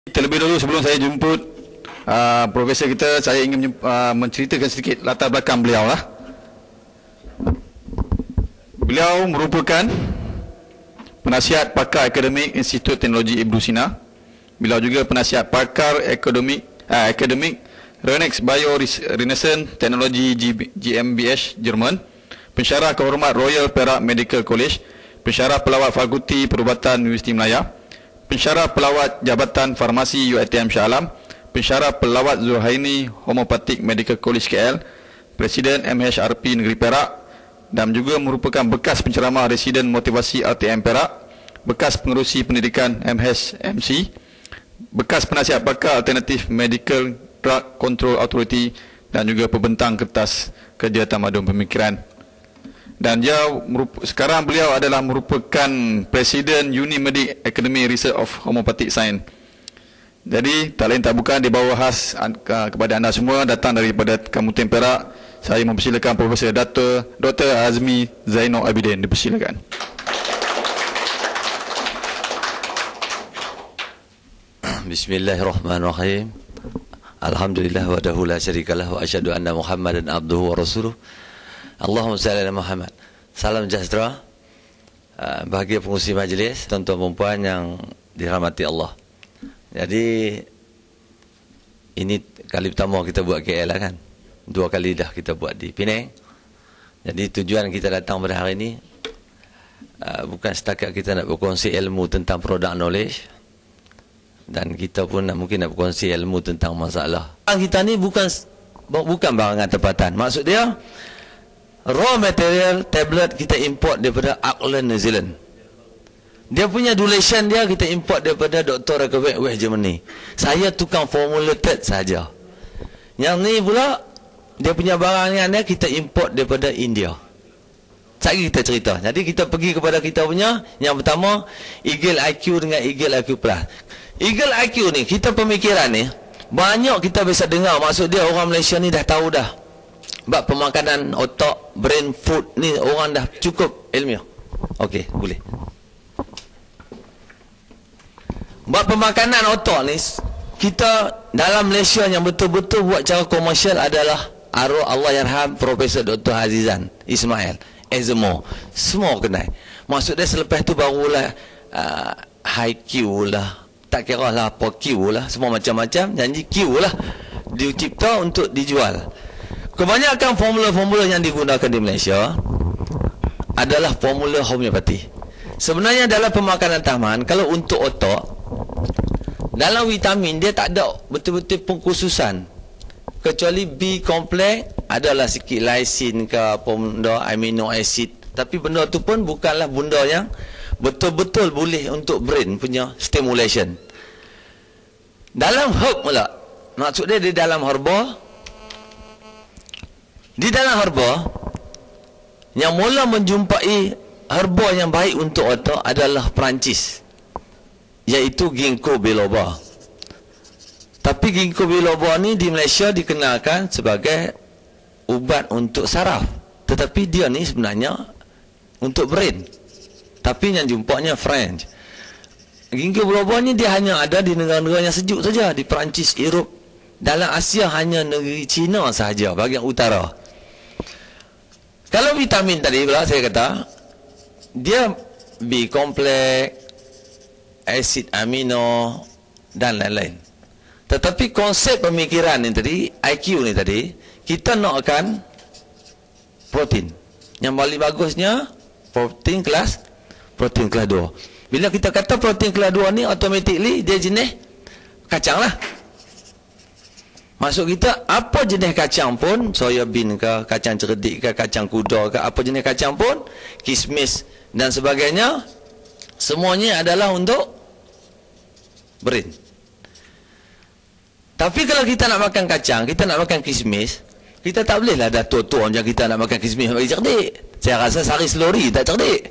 Terlebih dahulu sebelum saya jemput Profesor kita, saya ingin menceritakan sedikit latar belakang beliau lah. Beliau merupakan penasihat pakar akademik Institut Teknologi Ibnu Sina. Beliau juga penasihat pakar akademik Renex Bio Renaissance Teknologi GmbH Jerman, pensyarah kehormat Royal Perak Medical College, pensyarah pelawat Fakulti Perubatan Universiti Melaya, pensyarah pelawat Jabatan Farmasi UiTM Shah Alam, pensyarah pelawat Zulhaini Homeopathic Medical College KL, Presiden MHRP Negeri Perak, dan juga merupakan bekas penceramah residen motivasi RTM Perak, bekas pengerusi pendidikan MHMC, bekas penasihat pakar alternatif Medical Drug Control Authority, dan juga pembentang kertas kerja tamadun pemikiran. Dan dia sekarang beliau adalah merupakan Presiden Unimedic Academy Research of Homeopathic Science. Jadi tak lain tak bukan, di bawah khas kepada anda semua datang daripada Kabupaten Perak, saya mempersilakan Profesor Dr. Azmi Zainal Abidin. Dipersilakan. Bismillahirrahmanirrahim. Alhamdulillah wahdahu la syarikalah wa asyhadu anna Muhammadan abduhu wa rasuluh. Allahumma salli ala Muhammad. Salam sejahtera. Bahagia pengurusi majlis, tuan-tuan dan puan yang dirahmati Allah. Jadi ini kali pertama kita buat KL lah kan. 2 kali dah kita buat di Penang. Jadi tujuan kita datang pada hari ini bukan setakat kita nak berkongsi ilmu tentang product knowledge, dan kita pun mungkin nak berkongsi ilmu tentang masalah. Kita ni bukan barangan tempatan. Maksud dia, raw material tablet kita import daripada Auckland, New Zealand. Dia punya duration dia kita import daripada Dr. Reykjavik, West Germany. Saya tukang formulated saja. Yang ni pula, dia punya barangan dia kita import daripada India. Sekali kita cerita. Jadi kita pergi kepada kita punya, yang pertama, Eagle IQ dengan Eagle IQ Plus. Eagle IQ ni, kita pemikiran ni, banyak kita bisa dengar. Maksud dia orang Malaysia ni dah tahu dah. Bab pemakanan otak, brain food ni orang dah cukup ilmiah. Okey, boleh. Bab pemakanan otak ni, kita dalam Malaysia yang betul-betul buat cara komersial adalah arwah Allahyarham Profesor Dr. Azizan Ismail, Ezmo. Semua kenal. Maksud dia selepas tu barulah high Q lah, tak kira lah apa Q lah, semua macam-macam, janji Q lah dicipta untuk dijual. Kebanyakan formula-formula yang digunakan di Malaysia adalah formula homeopati. Sebenarnya dalam pemakanan taman, kalau untuk otak, dalam vitamin dia tak ada betul-betul pengkhususan, kecuali B kompleks adalah sikit lysine ke apa benda, amino acid, tapi benda tu pun bukanlah benda yang betul-betul boleh untuk brain punya stimulation. Dalam herb pula, maksud dia di dalam herba, yang mula menjumpai herba yang baik untuk otak adalah Perancis, iaitu ginkgo biloba. Tapi ginkgo biloba ni di Malaysia dikenalkan sebagai ubat untuk saraf, tetapi dia ni sebenarnya untuk brain. Tapi yang jumpanya French. Ginkgo biloba ni dia hanya ada di negara-negara yang sejuk saja, di Perancis, Europe. Dalam Asia hanya negeri China sahaja, bahagian utara. Kalau vitamin tadi pula saya kata, dia B kompleks, asid amino dan lain-lain. Tetapi konsep pemikiran ni tadi, IQ ni tadi, kita nakkan protein. Yang paling bagusnya protein kelas 2. Bila kita kata protein kelas 2 ni, automatically dia jenis kacang lah. Maksud kita, apa jenis kacang pun, soya bean ke, kacang cerdik ke, kacang kuda ke, apa jenis kacang pun, kismis dan sebagainya, semuanya adalah untuk brain. Tapi kalau kita nak makan kacang, kita nak makan kismis, kita tak bolehlah dah tua-tua macam kita nak makan kismis bagi cerdik. Saya rasa sari selori tak cerdik,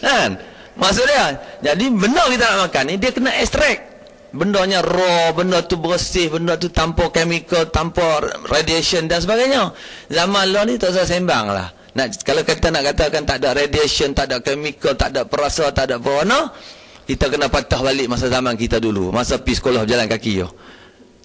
kan? Maksud dia, jadi benda kita nak makan ni, dia kena ekstrak. Bendanya raw, benda tu bersih, benda tu tanpa chemical, tanpa radiation dan sebagainya. Zaman law ni tak usah sembang lah. Kalau kita nak katakan tak ada radiation, tak ada chemical, tak ada perasa, tak ada pewarna, kita kena patah balik masa zaman kita dulu, masa pergi sekolah berjalan kaki yo.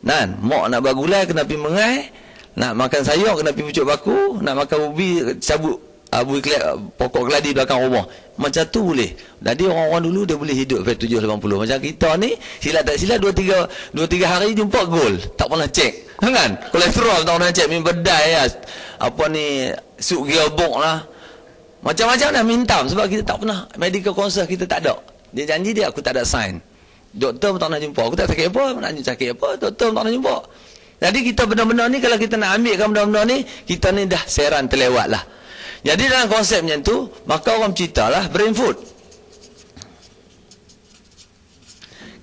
Nan, mak nak bagulai kena pergi mengai, nak makan sayur kena pergi pucuk baku, nak makan ubi cabut pokok keladi belakang rumah. Macam tu boleh. Jadi orang-orang dulu dia boleh hidup sampai 7-80. Macam kita ni, silap tak silap 2-3 hari jumpa gol. Tak pernah cek. Kan? Kolesterol tak pernah cek, minum bedai lah. Apa ni, sup gearbox lah. Macam-macam dah mintam sebab kita tak pernah medical consult, kita tak ada. Dia janji dia, aku tak ada sign. Doktor pun tak nak jumpa. Aku tak sakit apa, nak sakit apa, doktor pun tak nak jumpa. Jadi kita benda-benda ni, kalau kita nak ambilkan benda-benda ni, kita ni dah seran terlewat lah. Jadi dalam konsep macam tu, maka orang cerita lah brain food.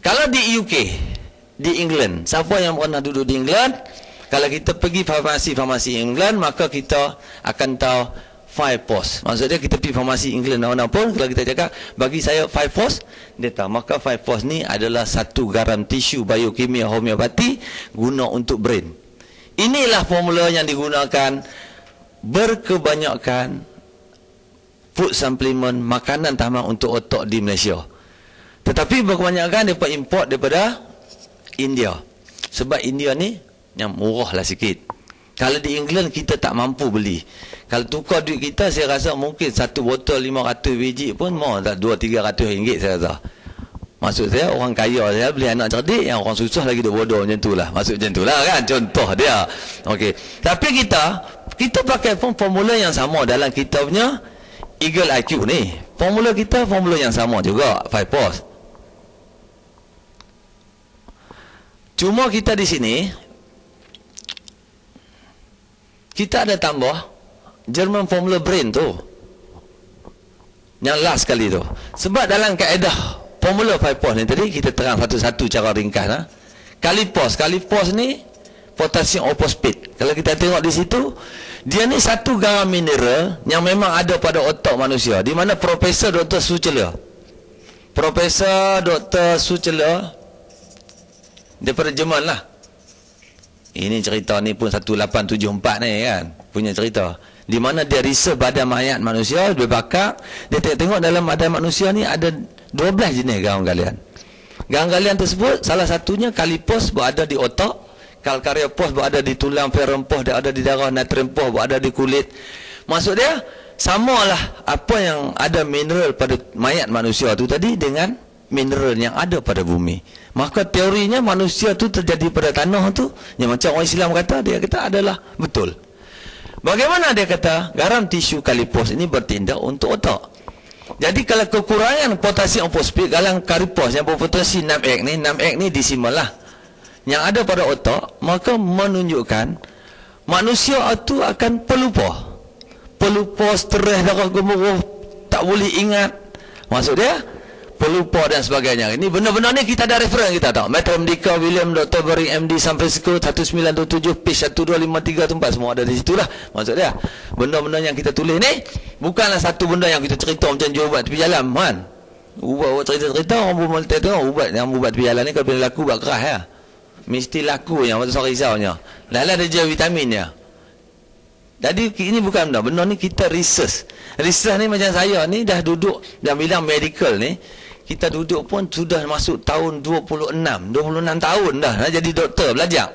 Kalau di UK, di England, siapa yang pernah duduk di England, kalau kita pergi farmasi England, maka kita akan tahu 5 pos. Maksudnya kita pergi farmasi England mana pun, kalau kita cakap bagi saya 5 pos, dia tahu. Maka 5 pos ni adalah satu garam tisu biokimia homeopati guna untuk brain. Inilah formula yang digunakan berkebanyakan food supplement, makanan tambahan untuk otak di Malaysia. Tetapi berkebanyakan mereka import daripada India. Sebab India ni yang murah lah sikit. Kalau di England kita tak mampu beli. Kalau tukar duit kita, saya rasa mungkin satu botol 500 biji pun mau tak 200-300 ringgit saya rasa. Maksud saya orang kaya saya beli anak cerdik, yang orang susah lagi duk bodoh macam tu lah. Maksud macam tu lah kan, contoh dia. Okey. Tapi kita pakai pun formula yang sama dalam kita punya Eagle IQ ni. Formula kita formula yang sama juga, 5 pos. Cuma kita di sini kita ada tambah German formula brain tu. Yang last kali tu. Sebab dalam kaedah formula 5 pos ni tadi kita terang satu-satu cara ringkas ha? Kali pos ni potassium opospate. Kalau kita tengok di situ, dia ni satu garam mineral yang memang ada pada otak manusia, di mana Profesor Dr. Suchela daripada Jerman lah. Ini cerita ni pun 1874 ni kan, punya cerita. Di mana dia research badan mayat manusia, dia bakar, dia tengok dalam badan manusia ni ada 12 jenis garam galian. Garam galian tersebut, salah satunya kalipos berada di otak, kalkaria pos berada di tulang, ferrum pos berada di darah, natrium pos berada di kulit. Maksud dia, samalah apa yang ada mineral pada mayat manusia tu tadi dengan mineral yang ada pada bumi. Maka teorinya manusia tu terjadi pada tanah tu, yang macam orang Islam kata, dia kata adalah betul. Bagaimana dia kata garam tisu kalipos ini bertindak untuk otak. Jadi kalau kekurangan potasium fosfat dalam kalipos yang berpotensi 6X ni desimal lah, yang ada pada otak, maka menunjukkan manusia itu akan pelupa, stres, darah gemuruh, tak boleh ingat. Maksud dia pelupa dan sebagainya. Ini benda-benda ni kita ada reference kita tahu. Metro Medica, William Dr. Berry MD San Francisco 1927 page 12534 semua ada di situlah. Maksud dia benda-benda yang kita tulis ni bukanlah satu benda yang kita cerita macam jual ubat tepi jalan kan. Ubat cerita orang pun tengok ubat yang ubat tepi jalan ni kalau bila laku ubat keras ya. Mesti laku yang macam risaunya. Lala ada je vitaminnya. Jadi ini bukan benda ni kita research ni macam saya ni dah duduk dalam bidang medical ni, kita duduk pun sudah masuk tahun 26 tahun dah nak jadi doktor belajar.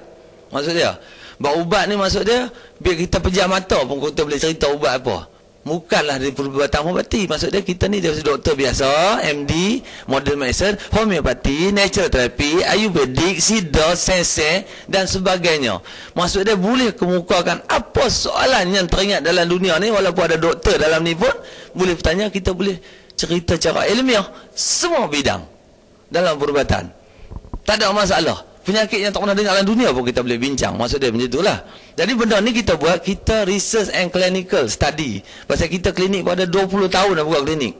Maksud dia buat ubat ni, maksud dia biar kita pejam mata pun kita boleh cerita ubat apa. Bukanlah dari perubatan homeopati. Maksud dia kita ni dia doktor biasa, MD, modern medicine, homeopati, natural therapy, ayurvedic, siddha, sensei dan sebagainya. Maksud dia boleh kemukakan apa soalan yang teringat dalam dunia ni, walaupun ada doktor dalam ni pun boleh bertanya, kita boleh cerita cara ilmiah semua bidang dalam perubatan. Tak ada masalah. Penyakit yang tak pernah dengar dalam dunia pun kita boleh bincang. Maksud dia macam itulah. Jadi benda ni kita buat, kita research and clinical study. Pasal kita klinik pada 20 tahun dah buat klinik.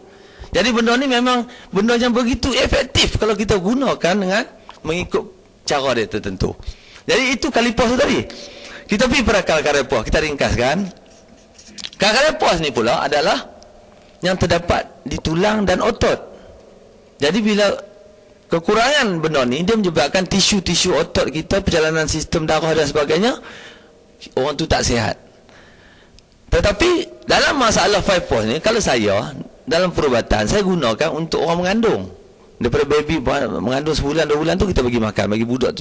Jadi benda ni memang benda yang begitu efektif kalau kita gunakan dengan mengikut cara dia tertentu. Jadi itu kalipos tu tadi. Kita pergi pada kalkaria pos, kita ringkaskan. Kalkaria pos ni pula adalah yang terdapat di tulang dan otot. Jadi bila kekurangan benda ni, dia menyebabkan tisu-tisu otot kita, perjalanan sistem darah dan sebagainya, orang tu tak sihat. Tetapi dalam masalah 5 pos ni, kalau saya dalam perubatan saya gunakan untuk orang mengandung. Daripada baby mengandung sebulan 2 bulan tu kita bagi makan, bagi budak tu